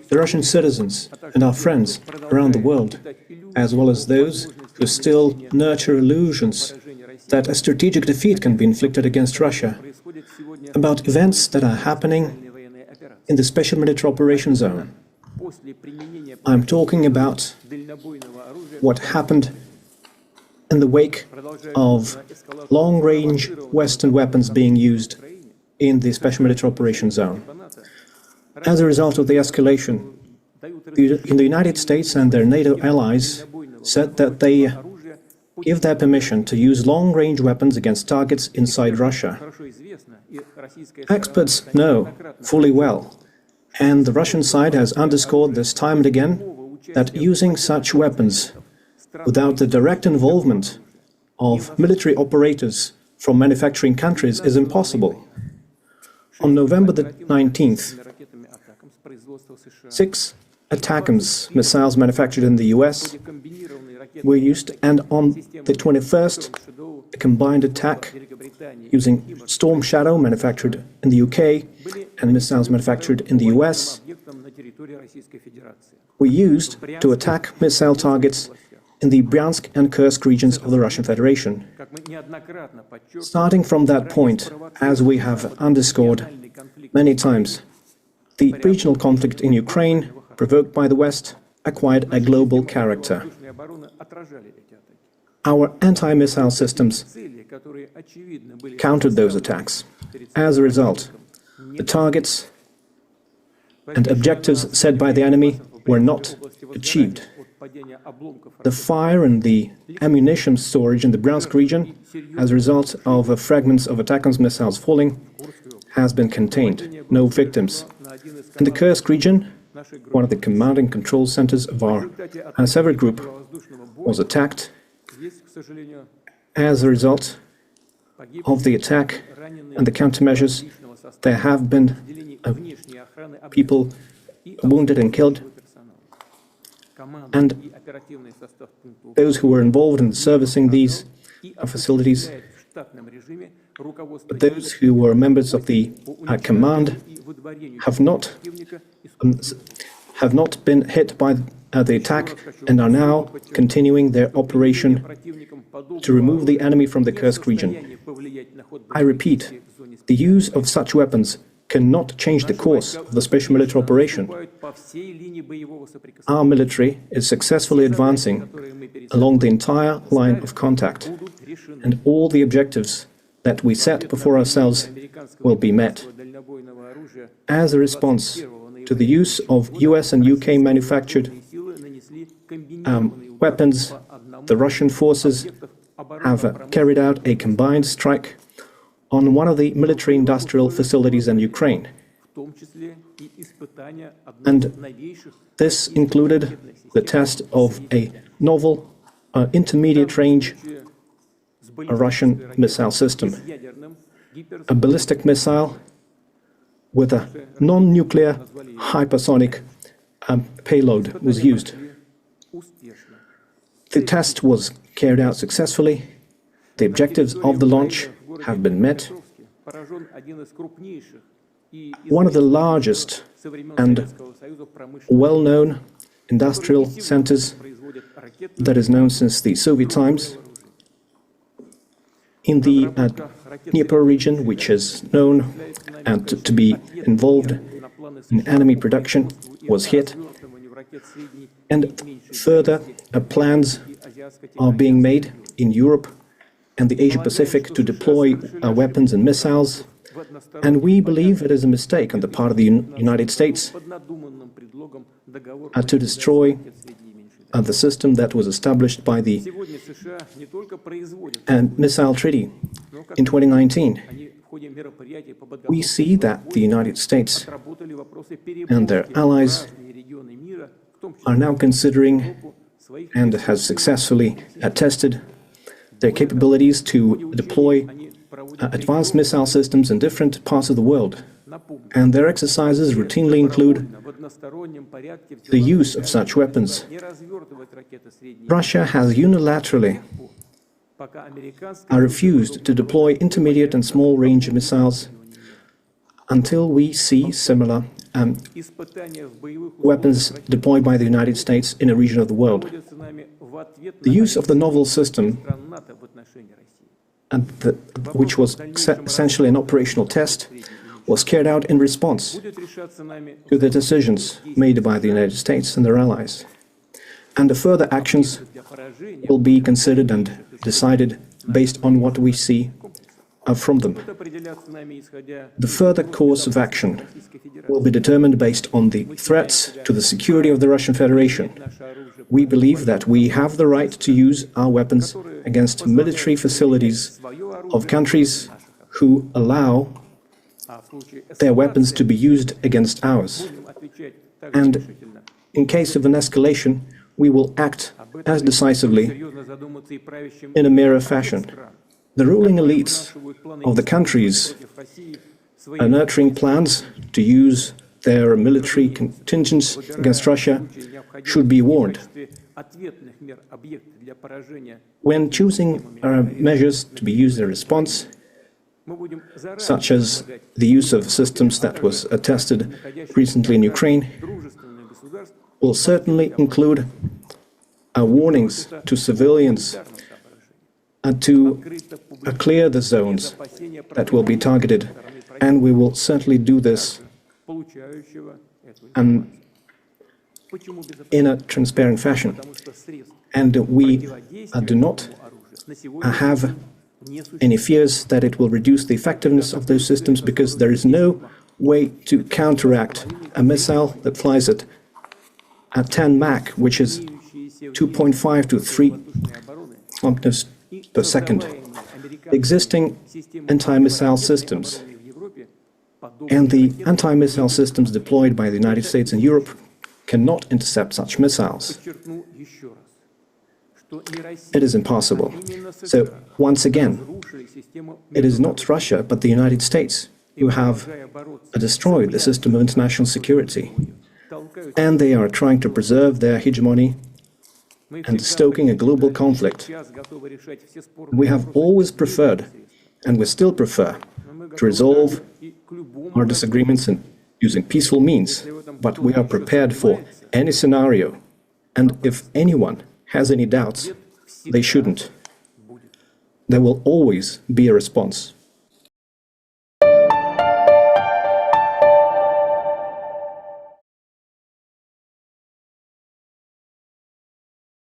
the Russian citizens and our friends around the world, as well as those who still nurture illusions that a strategic defeat can be inflicted against Russia, about events that are happening in the special military operation zone. I'm talking about what happened in the wake of long-range Western weapons being used in the special military operation zone. As a result of the escalation, the United States and their NATO allies said that they give their permission to use long-range weapons against targets inside Russia. Experts know fully well, and the Russian side has underscored this time and again, that using such weapons without the direct involvement of military operators from manufacturing countries is impossible. On November the 19th, 6 atacms missiles manufactured in the US were used, and on the 21st, a combined attack using Storm Shadow manufactured in the UK and missiles manufactured in the US were used to attack missile targets in the Bryansk and Kursk regions of the Russian Federation. Starting from that point, as we have underscored many times, the regional conflict in Ukraine, provoked by the West, acquired a global character. Our anti-missile systems countered those attacks. As a result, the targets and objectives set by the enemy were not achieved. The fire and the ammunition storage in the Bryansk region, as a result of fragments of atacms missiles falling, has been contained. No victims. In the Kursk region, one of the command and control centers of our severed group was attacked. As a result of the attack and the countermeasures, there have been people wounded and killed, and those who were involved in servicing these facilities, but those who were members of the command have not been hit by the attack and are now continuing their operation to remove the enemy from the Kursk region. I repeat, the use of such weapons cannot change the course of the special military operation. Our military is successfully advancing along the entire line of contact, and all the objectives that we set before ourselves will be met. As a response to the use of US and UK manufactured weapons, the Russian forces have carried out a combined strike on one of the military-industrial facilities in Ukraine. And this included the test of a novel intermediate-range Russian missile system. A ballistic missile with a non-nuclear hypersonic payload was used. The test was carried out successfully. The objectives of the launch have been met. One of the largest and well-known industrial centers that is known since the Soviet times in the Dnipro region, which is known to be involved in enemy production, was hit. And further plans are being made in Europe and the Asia-Pacific to deploy weapons and missiles. And we believe it is a mistake on the part of the United States to destroy the system that was established by the Missile Treaty in 2019. We see that the United States and their allies are now considering and has successfully tested their capabilities to deploy advanced missile systems in different parts of the world. And their exercises routinely include the use of such weapons. Russia has unilaterally refused to deploy intermediate and small-range missiles until we see similar weapons deployed by the United States in a region of the world. The use of the novel system, which was essentially an operational test, was carried out in response to the decisions made by the United States and their allies. And the further actions will be considered and decided based on what we see from them. The further course of action will be determined based on the threats to the security of the Russian Federation. We believe that we have the right to use our weapons against military facilities of countries who allow their weapons to be used against ours. And in case of an escalation, we will act as decisively in a mirror fashion. The ruling elites of the countries are nurturing plans to use their military contingents against Russia should be warned. When choosing measures to be used in response, such as the use of systems that was tested recently in Ukraine, will certainly include warnings to civilians to clear the zones that will be targeted, and we will certainly do this in a transparent fashion. And we do not have any fears that it will reduce the effectiveness of those systems, because there is no way to counteract a missile that flies at 10 Mach, which is 2.5 to 3 kilometers per second. Existing anti-missile systems and the anti-missile systems deployed by the United States and Europe cannot intercept such missiles. It is impossible. So, once again, it is not Russia, but the United States who have destroyed the system of international security. And they are trying to preserve their hegemony and stoking a global conflict. We have always preferred, and we still prefer, to resolve our disagreements using peaceful means, but we are prepared for any scenario, and if anyone has any doubts, they shouldn't. There will always be a response.